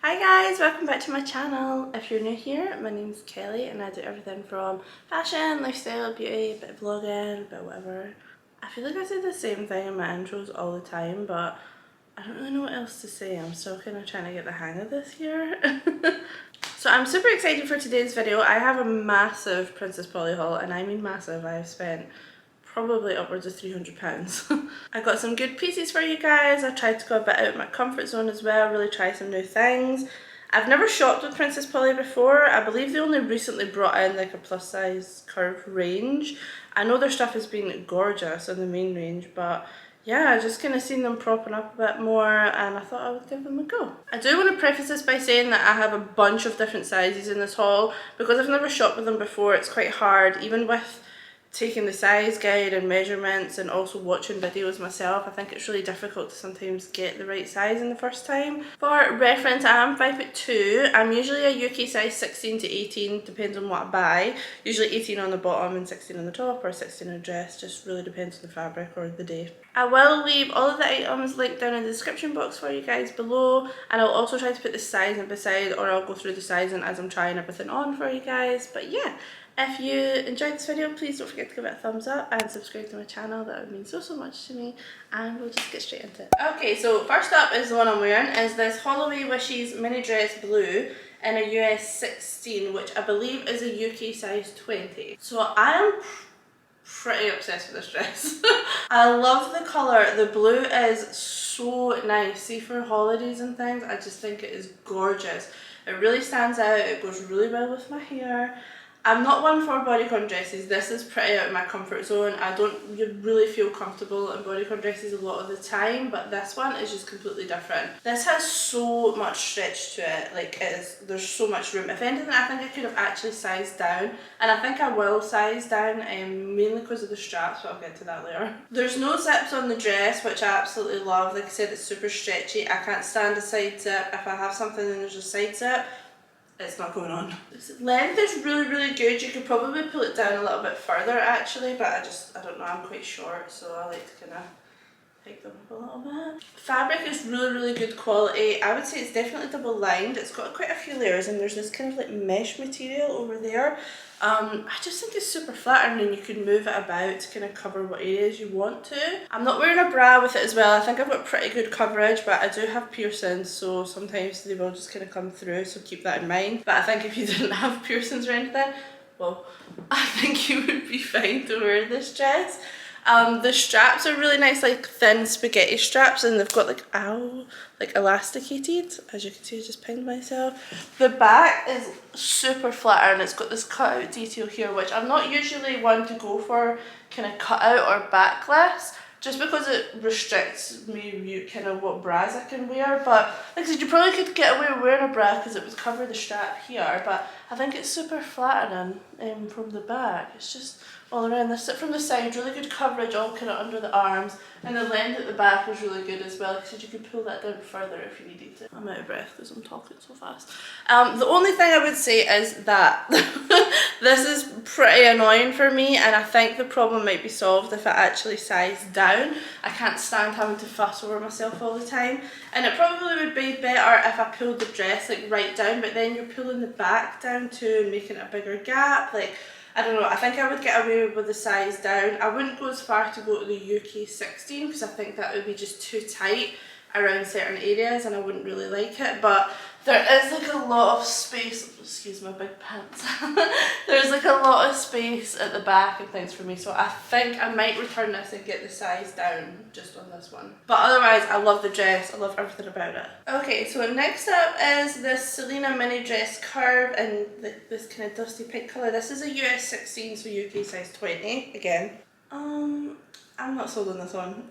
Hi guys, welcome back to my channel. If you're new here, my name's Kelly and I do everything from fashion, lifestyle, beauty, a bit of vlogging, a bit of whatever. I feel like I say the same thing in my intros all the time, but I don't really know what else to say. I'm still kind of trying to get the hang of this here. So I'm super excited for today's video. I have a massive Princess Polly haul, and I mean massive. I've spent probably upwards of £300. I got some good pieces for you guys. I tried to go a bit out of my comfort zone as well, really try some new things. I've never shopped with Princess Polly before. I believe they only recently brought in like a plus size curve range. I know their stuff has been gorgeous in the main range, but yeah, I just kind of seen them propping up a bit more and I thought I would give them a go. I do want to preface this by saying that I have a bunch of different sizes in this haul. Because I've never shopped with them before, it's quite hard, even with taking the size guide and measurements and also watching videos myself. I think it's really difficult to sometimes get the right size in the first time. For reference, I am 5'2". I'm usually a UK size 16 to 18, depends on what I buy. Usually 18 on the bottom and 16 on the top, or 16 in a dress, just really depends on the fabric or the day. I will leave all of the items linked down in the description box for you guys below, and I'll also try to put the sizing beside, or I'll go through the sizing as I'm trying everything on for you guys. But yeah, if you enjoyed this video, please don't forget to give it a thumbs up and subscribe to my channel. That would mean so much to me, and we'll just get straight into it. Okay, so first up is the one I'm wearing, is this Holloway Wishes mini dress blue in a US 16, which I believe is a UK size 20. So I am pretty obsessed with this dress. I love the colour. The blue is so nice. See, for holidays and things, I just think it is gorgeous. It really stands out. It goes really well with my hair. I'm not one for bodycon dresses. This is pretty out of my comfort zone. I don't really feel comfortable in bodycon dresses a lot of the time, but this one is just completely different. This has so much stretch to it. Like, there's so much room. If anything, I think I could have actually sized down, and I think I will size down, mainly because of the straps, but I'll get to that later. There's no zips on the dress, which I absolutely love. Like I said, it's super stretchy. I can't stand a side zip. If I have something and there's a side zip, it's not going on. This length is really good. You could probably pull it down a little bit further actually, but I don't know, I'm quite short, so I like to kind of pick them up a little bit. Fabric is really good quality. I would say it's definitely double lined. It's got quite a few layers, and there's this kind of like mesh material over there. I just think it's super flattering, and you can move it about to kind of cover what areas you want to. I'm not wearing a bra with it as well. I think I've got pretty good coverage, but I do have piercings, so sometimes they will just kind of come through, so keep that in mind. But I think if you didn't have piercings or anything, well, I think you would be fine to wear this dress. The straps are really nice, like thin spaghetti straps, and they've got like, like elasticated. As you can see, I just pinned myself. The back is super flatter, and it's got this cut out detail here, which I'm not usually one to go for kind of cut out or backless, just because it restricts me kind of what bras I can wear. But like I said, you probably could get away with wearing a bra because it would cover the strap here, but I think it's super flattering from the back. It's just all around. This from the side, really good coverage all kind of under the arms, and the length at the back was really good as well, because you could pull that down further if you needed to. I'm out of breath because I'm talking so fast. The only thing I would say is that this is pretty annoying for me, and I think the problem might be solved if I actually size down. I can't stand having to fuss over myself all the time, and it probably would be better if I pulled the dress like right down, but then you're pulling the back down too and making it a bigger gap. Like, I don't know, I think I would get away with the size down. I wouldn't go as far to go to the UK 16 because I think that would be just too tight around certain areas and I wouldn't really like it, but there is like a lot of space. Excuse my big pants. There's like a lot of space at the back and things for me, so I think I might return this and get the size down just on this one. But otherwise, I love the dress. I love everything about it. Okay, so next up is this Celena mini dress curve in this kind of dusty pink colour. This is a US 16, so UK size 20 again. I'm not sold on this one.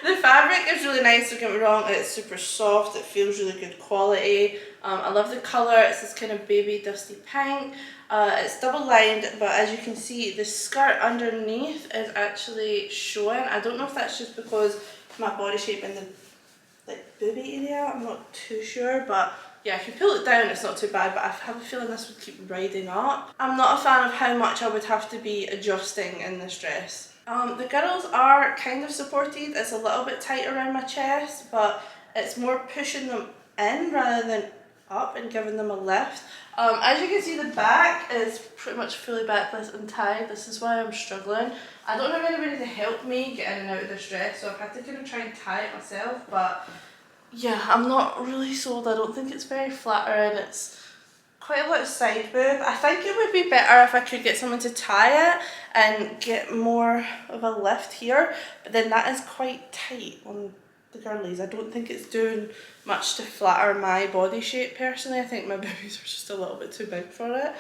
The fabric is really nice, don't get me wrong. It's super soft, it feels really good quality. I love the colour. It's this kind of baby dusty pink. It's double lined, but as you can see, the skirt underneath is actually showing. I don't know if that's just because of my body shape in the like booby area, I'm not too sure, but yeah, if you pull it down it's not too bad, but I have a feeling this would keep riding up. I'm not a fan of how much I would have to be adjusting in this dress. The girdles are kind of supported. It's a little bit tight around my chest, but it's more pushing them in rather than up and giving them a lift. As you can see, the back is pretty much fully backless and tied. This is why I'm struggling. I don't have anybody to help me get in and out of this dress, so I've had to kind of try and tie it myself, but yeah, I'm not really sold. I don't think it's very flattering. It's quite a lot of side boob. I think it would be better if I could get someone to tie it and get more of a lift here, but then that is quite tight on the girlies. I don't think it's doing much to flatter my body shape personally. I think my boobies are just a little bit too big for it.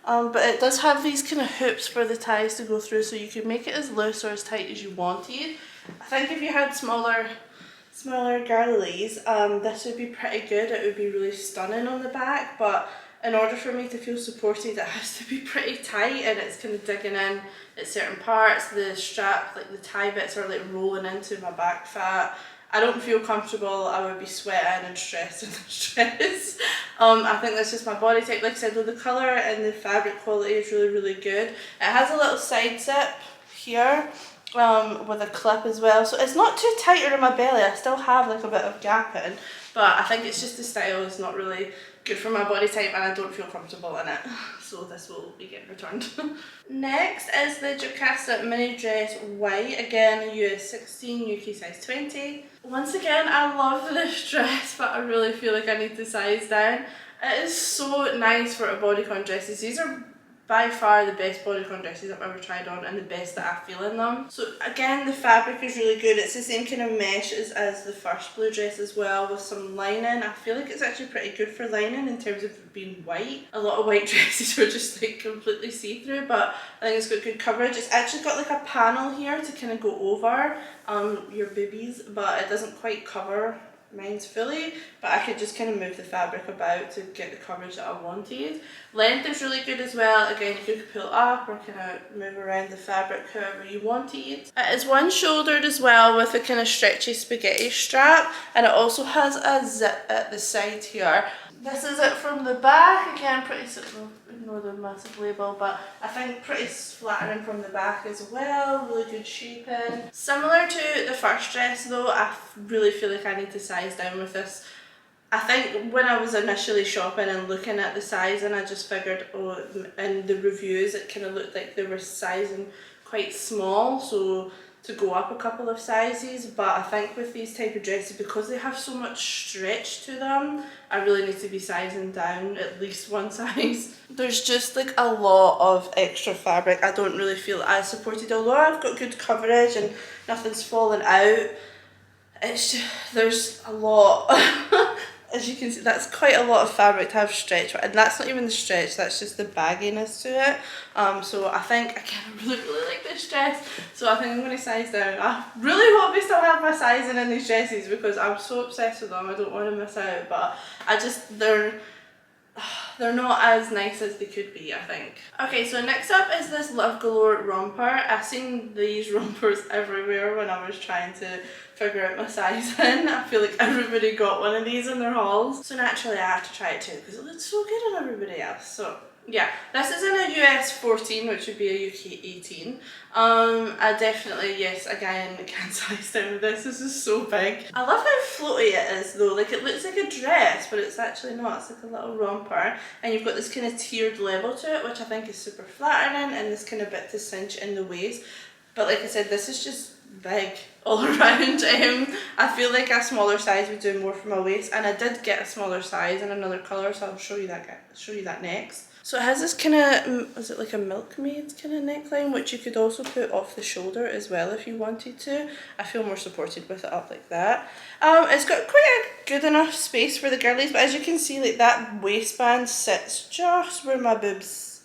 But it does have these kind of hoops for the ties to go through, so you can make it as loose or as tight as you wanted. I think if you had smaller girlies, this would be pretty good. It would be really stunning on the back, but in order for me to feel supported, it has to be pretty tight, and it's kind of digging in at certain parts. The strap, like the tie bits, are like rolling into my back fat. I don't feel comfortable. I would be sweating and stressed in this dress. I think that's just my body type. Like I said, though, the colour and the fabric quality is really, really good. It has a little side zip here with a clip as well. So it's not too tight around my belly. I still have like a bit of gapping, but I think it's just the style is not really good for my body type and I don't feel comfortable in it. So this will be getting returned. Next is the Jocasta mini dress white. Again, US 16, UK size 20. Once again, I love this dress, but I really feel like I need to size down. It is so nice for a bodycon dresses. These are by far the best bodycon dresses I've ever tried on and the best that I feel in them. So again, the fabric is really good. It's the same kind of mesh as the first blue dress as well, with some lining. I feel like it's actually pretty good for lining in terms of it being white. A lot of white dresses are just like completely see-through, but I think it's got good coverage. It's actually got like a panel here to kind of go over your boobies, but it doesn't quite cover mine's fully, but I could just kind of move the fabric about to get the coverage that I wanted. Length is really good as well. Again, you could pull up or kind of move around the fabric however you wanted. It is one shouldered as well with a kind of stretchy spaghetti strap, and it also has a zip at the side here. This is it from the back. Again, pretty simple. Ignore the massive label, but I think pretty flattering from the back as well. Really good shaping. Similar to the first dress though, I really feel like I need to size down with this. I think when I was initially shopping and looking at the sizing, I just figured, oh, in the reviews it kind of looked like they were sizing quite small, so to go up a couple of sizes. But I think with these type of dresses, because they have so much stretch to them, I really need to be sizing down at least one size. There's just like a lot of extra fabric. I don't really feel as supported, although I've got good coverage and nothing's falling out. It's just, there's a lot. As you can see, that's quite a lot of fabric to have stretch, and that's not even the stretch, that's just the bagginess to it. So I think, again, I really like this dress, so I think I'm going to size down. I really hope they still have my sizing in these dresses because I'm so obsessed with them. I don't want to miss out, but they're not as nice as they could be, I think. Okay, so next up is this Love Galore romper. I've seen these rompers everywhere when I was trying to figure out my sizing. I feel like everybody got one of these in their hauls. So naturally I have to try it too because it looks so good on everybody else. So yeah, this is in a US 14, which would be a UK 18. I definitely, yes, again, can't size down with this. This is so big. I love how floaty it is though. Like, it looks like a dress, but it's actually not. It's like a little romper. And you've got this kind of tiered level to it, which I think is super flattering, and this kind of bit to cinch in the waist. But like I said, this is just big all around. I feel like a smaller size would do more for my waist, and I did get a smaller size in another colour, so I'll show you that next. So it has this kind of, is it like a milkmaid kind of neckline, which you could also put off the shoulder as well if you wanted to. I feel more supported with it up like that. It's got quite a good enough space for the girlies, but as you can see, like, that waistband sits just where my boobs,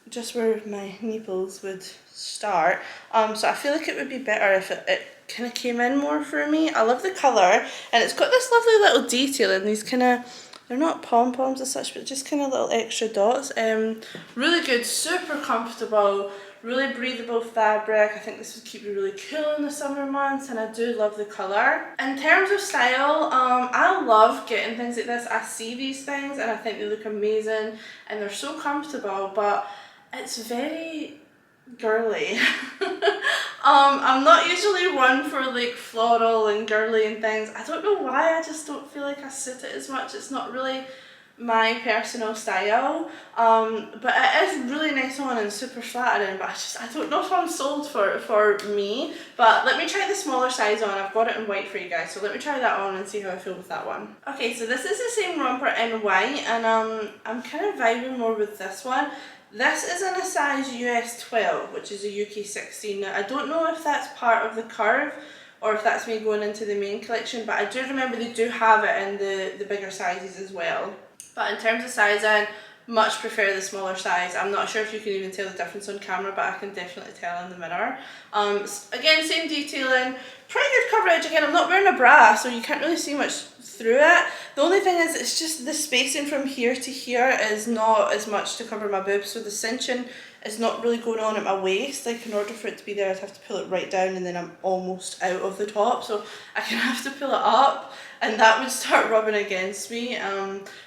just where my nipples would start. So I feel like it would be better if it kind of came in more for me. I love the colour, and it's got this lovely little detail in these kind of, they're not pom-poms as such, but just kind of little extra dots. Really good, super comfortable, really breathable fabric. I think this would keep you really cool in the summer months, and I do love the colour. In terms of style, I love getting things like this. I see these things and I think they look amazing and they're so comfortable, but it's very girly. I'm not usually one for like floral and girly and things. I don't know why, I just don't feel like I suit it as much. It's not really my personal style, but it is really nice on and super flattering, but I don't know if I'm sold for me. But let me try the smaller size on. I've got it in white for you guys, so let me try that on and see how I feel with that one. Okay, so this is the same romper in white, and I'm kind of vibing more with this one. This is in a size US 12, which is a UK 16. Now, I don't know if that's part of the curve or if that's me going into the main collection, but I do remember they do have it in the bigger sizes as well. But in terms of sizing, much prefer the smaller size. I'm not sure if you can even tell the difference on camera, but I can definitely tell in the mirror. Again, same detailing, pretty good coverage. Again, I'm not wearing a bra, so you can't really see much through it. The only thing is, it's just the spacing from here to here is not as much to cover my boobs, so the cinching is not really going on at my waist. Like, in order for it to be there, I'd have to pull it right down, and then I'm almost out of the top, so I can have to pull it up, and that would start rubbing against me.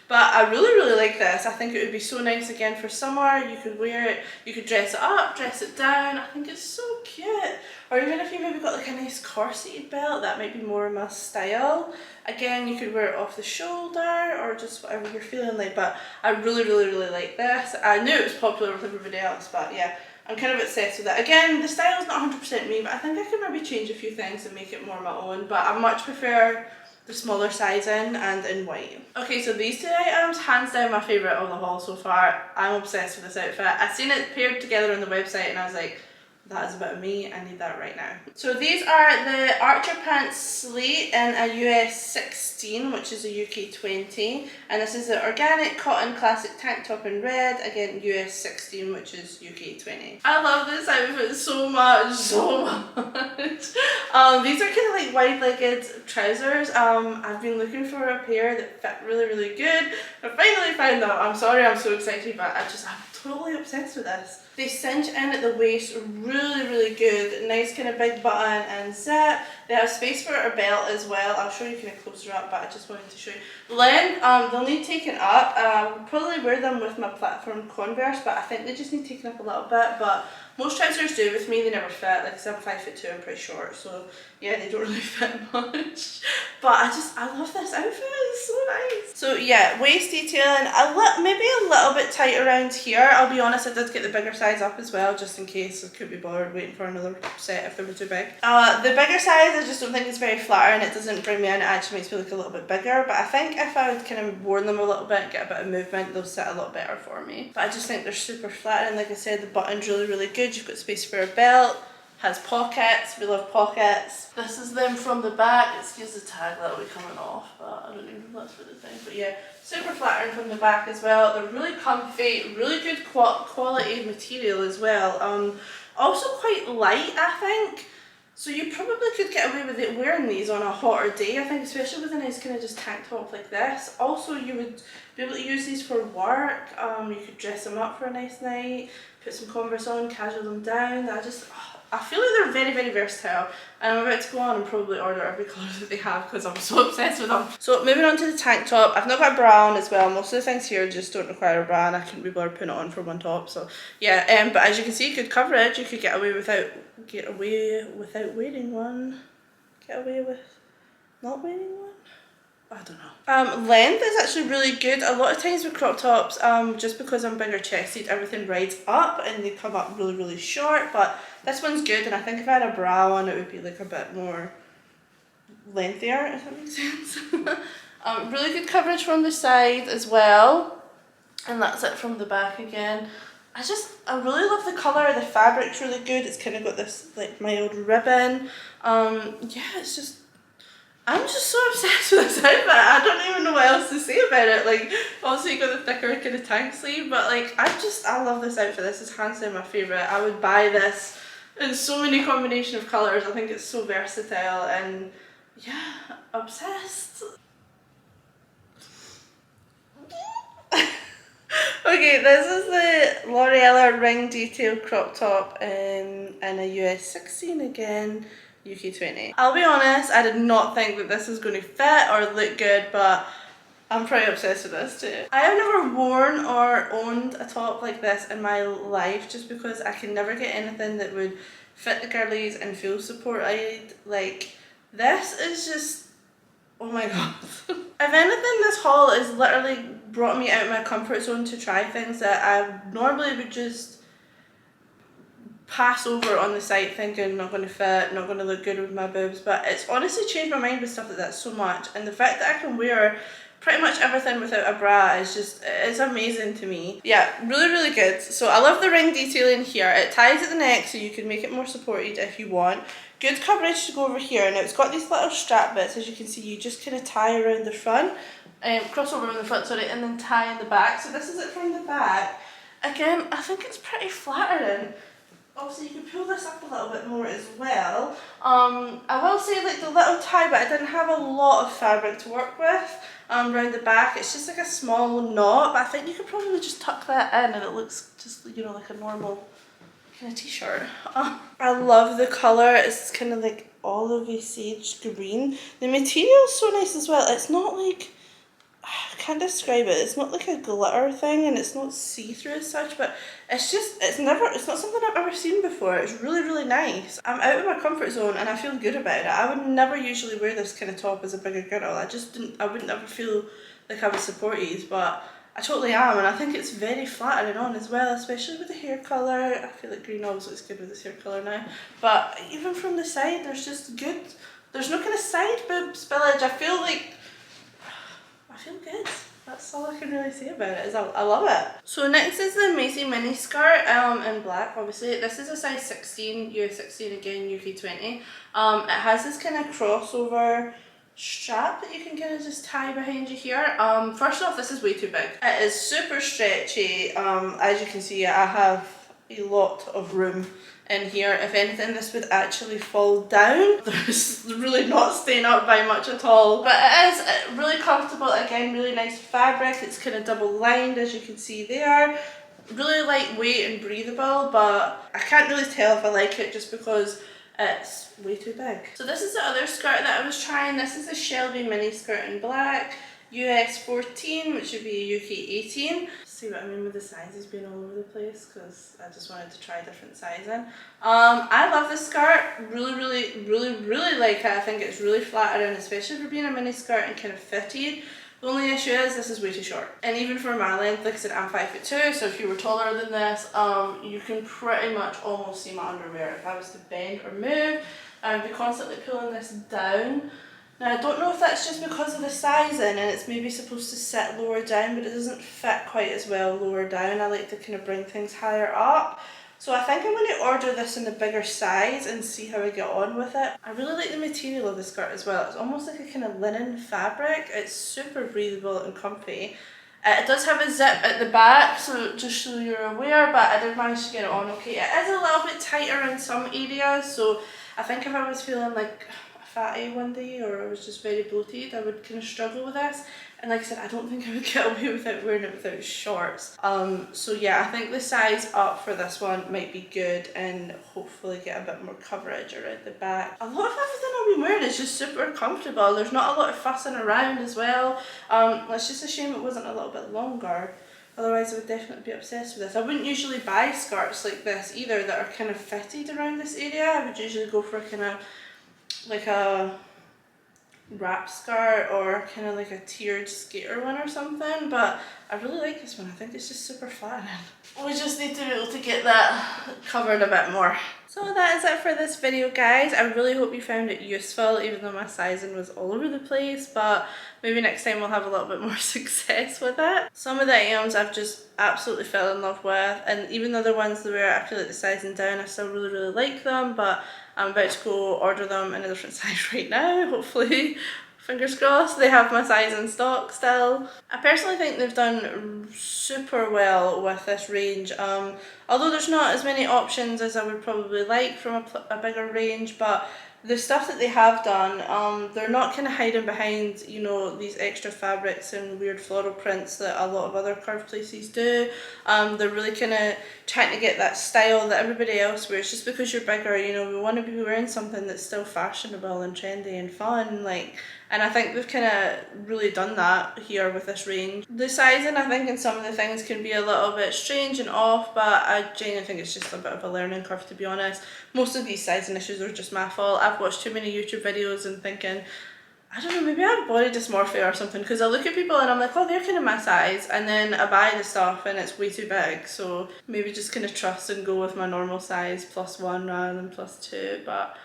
But I really like this. I think it would be so nice again for summer. You could wear it, you could dress it up, dress it down. I think it's so cute. Or even if you maybe got like a nice corseted belt, that might be more my style. Again, you could wear it off the shoulder or just whatever you're feeling like, but I really like this. I knew it was popular with everybody else, but yeah, I'm kind of obsessed with it. Again, the style is not 100% me, but I think I could maybe change a few things and make it more my own, but I much prefer the smaller sizing and in white. Okay, so these two items, hands down my favourite of the haul so far. I'm obsessed with this outfit. I seen it paired together on the website and I was like, that is a bit of me, I need that right now. So these are the Archer Pants Slate in a US 16, which is a UK 20. And this is the Organic Cotton Classic Tank Top in red, again US 16, which is UK 20. I love this outfit so much. These are kind of like wide-legged trousers. I've been looking for a pair that fit really good. I finally found them. I'm sorry I'm so excited, but I'm totally obsessed with this. They cinch in at the waist really good. Nice kind of big button and zip. They have space for a belt as well. I'll show you kind of closer up, but I just wanted to show you. Length, they'll need taken up. I'll probably wear them with my platform Converse, but I think they just need taken up a little bit. But most trousers do with me, they never fit. Like I said, I'm 5'2", I'm pretty short, so yeah, they don't really fit much. But I love this outfit, it's so nice. So yeah, waist detailing, maybe a little bit tight around here. I'll be honest, I did get the bigger size up as well, just in case I could be bothered waiting for another set if they were too big. The bigger size, I just don't think it's very flattering. It doesn't bring me in, it actually makes me look a little bit bigger. But I think if I would kind of worn them a little bit, get a bit of movement, they'll sit a lot better for me. But I just think they're super flattering. Like I said, the button's really good. You've got space for a belt. Has pockets, we love pockets. This is them from the back. Excuse the tag that'll be coming off, but I don't even know if that's for the thing. But yeah, super flattering from the back as well. They're really comfy, really good quality material as well. Also quite light, I think. So you probably could get away with it wearing these on a hotter day, I think, especially with a nice kind of just tank top like this. Also, you would be able to use these for work. You could dress them up for a nice night, put some Converse on, casual them down. I feel like they're very versatile, and I'm about to go on and probably order every colour that they have because I'm so obsessed with them. So moving on to the tank top, I've not got a bra on as well. Most of the things here just don't require a bra and I couldn't be bothered putting it on for one top, so yeah. But as you can see, good coverage. You could get away without wearing one. Get away with not wearing one? I don't know. Length is actually really good. A lot of times with crop tops, just because I'm bigger chested, everything rides up and they come up really short, but this one's good, and I think if I had a bra on, it would be like a bit more lengthier, if that makes sense. Really good coverage from the side as well, and that's it from the back again. I really love the colour. The fabric's really good. It's kind of got this like mild ribbon. Yeah, I'm just so obsessed with this outfit. I don't even know what else to say about it. Like, also you got the thicker kind of tank sleeve, but like, I love this outfit. This is hands down my favourite. I would buy this in so many combination of colours. I think it's so versatile, and yeah, obsessed. Okay, this is the Loriella ring detail crop top in a US 16 again. UK 20. I'll be honest, I did not think that this was going to fit or look good, but I'm pretty obsessed with this too. I have never worn or owned a top like this in my life just because I can never get anything that would fit the girlies and feel supported. Like, this is just, oh my god. If anything, this haul has literally brought me out of my comfort zone to try things that I normally would just pass over on the site thinking not going to fit, not going to look good with my boobs, but it's honestly changed my mind with stuff like that so much, and the fact that I can wear pretty much everything without a bra is just, it's amazing to me. Yeah, really, really good. So I love the ring detailing here. It ties at the neck so you can make it more supported if you want. Good coverage to go over here. Now it's got these little strap bits, as you can see. You just kind of tie around the front, cross over on the front, sorry, and then tie in the back. So this is it from the back. Again, I think it's pretty flattering. Obviously you can pull this up a little bit more as well. I will say, like, the little tie bit, I didn't have a lot of fabric to work with around the back. It's just like a small knot, but I think you could probably just tuck that in and it looks just, you know, like a normal kind of t-shirt. I love the colour. It's kind of like olivey sage green. The material is so nice as well. It's not like, I can't describe it. It's not like a glitter thing and it's not see-through as such, but it's just, it's not something I've ever seen before. It's really, really nice. I'm out of my comfort zone and I feel good about it. I would never usually wear this kind of top as a bigger girl. I wouldn't ever feel like I was supported, but I totally am, and I think it's very flattering on as well, especially with the hair colour. I feel like green always looks good with this hair colour now, but even from the side, there's just good, there's no kind of side boob spillage. I feel good. That's all I can really say about it, is I love it. So next is the Maisie mini skirt in black. Obviously this is a size 16, US 16 again, UK 20. It has this kind of crossover strap that you can kind of just tie behind you here. First off, this is way too big. It is super stretchy. As you can see, I have a lot of room in here. If anything, this would actually fall down. There's really not staying up by much at all, but it is really comfortable. Again, really nice fabric. It's kind of double lined, as you can see there. Really lightweight and breathable, but I can't really tell if I like it just because it's way too big. So this is the other skirt that I was trying. This is a Selby mini skirt in black, US 14, which would be a UK 18. See what I mean with the sizes being all over the place, because I just wanted to try different sizing. I love this skirt. Really like it. I think it's really flattering, especially for being a mini skirt and kind of fitted. The only issue is this is way too short, and even for my length, like I said, I'm 5'2", so if you were taller than this, you can pretty much almost see my underwear. If I was to bend or move, I would be constantly pulling this down. Now I don't know if that's just because of the sizing and it's maybe supposed to sit lower down, but it doesn't fit quite as well lower down. I like to kind of bring things higher up. So I think I'm going to order this in a bigger size and see how I get on with it. I really like the material of the skirt as well. It's almost like a kind of linen fabric. It's super breathable and comfy. It does have a zip at the back, so just so you're aware, but I did manage to get it on okay. It is a little bit tighter in some areas, so I think if I was feeling like fatty one day or I was just very bloated, I would kind of struggle with this. And like I said, I don't think I would get away without wearing it without shorts. So yeah, I think the size up for this one might be good and hopefully get a bit more coverage around the back. A lot of everything I'll be wearing is just super comfortable. There's not a lot of fussing around as well. It's just a shame it wasn't a little bit longer. Otherwise I would definitely be obsessed with this. I wouldn't usually buy skirts like this either that are kind of fitted around this area. I would usually go for kind of like a wrap skirt or kind of like a tiered skater one or something, but I really like this one. I think it's just super flattering. We just need to be able to get that covered a bit more. So that is it for this video, guys. I really hope you found it useful, even though my sizing was all over the place, but maybe next time we'll have a little bit more success with it. Some of the items I've just absolutely fell in love with, and even the other ones where I feel like the sizing down, I still really like them, but I'm about to go order them in a different size right now, hopefully. Fingers crossed they have my size in stock still. I personally think they've done super well with this range. Although there's not as many options as I would probably like from a bigger range, but the stuff that they have done, they're not kind of hiding behind, you know, these extra fabrics and weird floral prints that a lot of other curve places do. They're really kind of trying to get that style that everybody else wears. Just because you're bigger, you know, we want to be wearing something that's still fashionable and trendy and fun, like, and I think they've kind of really done that here with this range. The sizing, I think, in some of the things can be a little bit strange and off, but I genuinely think it's just a bit of a learning curve, to be honest. Most of these sizing issues are just my fault. I've watched too many YouTube videos and thinking, I don't know, maybe I have body dysmorphia or something, because I look at people and I'm like, oh, they're kind of my size, and then I buy the stuff and it's way too big, so maybe just kind of trust and go with my normal size +1 rather than +2, but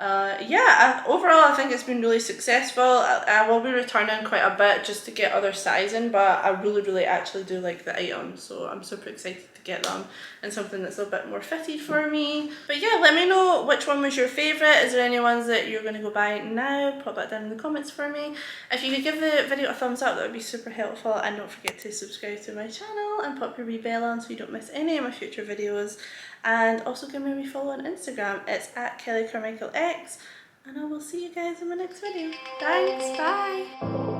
yeah, overall I think it's been really successful. I will be returning quite a bit just to get other sizing, but I really actually do like the items, so I'm super excited to get them and something that's a bit more fitted for me. But yeah, let me know which one was your favourite. Is there any ones that you're going to go buy now? Pop that down in the comments for me. If you could give the video a thumbs up, that would be super helpful, and don't forget to subscribe to my channel and pop your wee bell on so you don't miss any of my future videos. And also give me a wee follow on Instagram. It's at KellyCarmichaelX, and I will see you guys in my next video. Thanks, bye!